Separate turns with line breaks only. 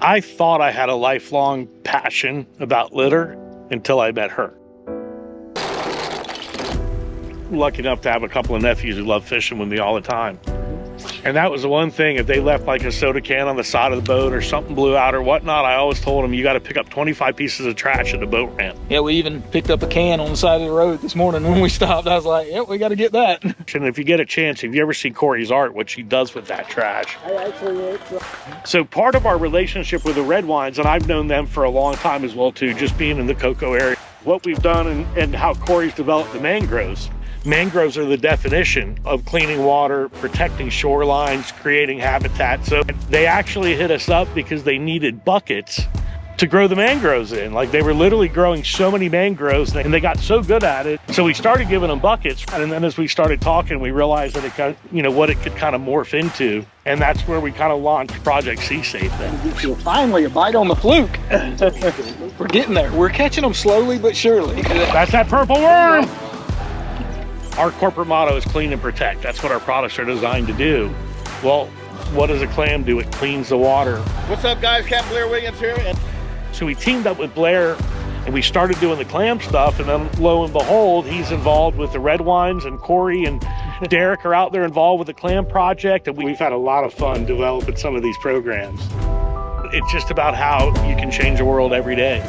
I thought I had a lifelong passion about litter until I met her. Lucky enough to have a couple of nephews who love fishing with me all the time. And that was the one thing, if they left like a soda can on the side of the boat or something blew out or whatnot, I always told them, you got to pick up 25 pieces of trash at the boat ramp.
Yeah, we even picked up a can on the side of the road this morning when we stopped. I was like, yep, we got to get that.
And if you get a chance, if you ever see Cory's art, what she does with that trash. So part of our relationship with the Redwines, and I've known them for a long time as well too, just being in the cocoa area, what we've done and how Cory's developed the mangroves. Mangroves are the definition of cleaning water, protecting shorelines, creating habitat. So they actually hit us up because they needed buckets to grow the mangroves in. Like they were literally growing so many mangroves and they got so good at it. So we started giving them buckets. And then as we started talking, we realized that it got, what it could kind of morph into. And that's where we kind of launched Project SeaSafe then.
Finally, a bite on the fluke. We're getting there. We're catching them slowly but surely.
That's that purple worm. Our corporate motto is clean and protect. That's what our products are designed to do. Well, what does a clam do? It cleans the water.
What's up, guys? Captain Blair Williams here.
So we teamed up with Blair and we started doing the clam stuff, and then lo and behold, he's involved with the Redwines, and Cory and Derek are out there involved with the clam project, and we've had a lot of fun developing some of these programs. It's just about how you can change the world every day.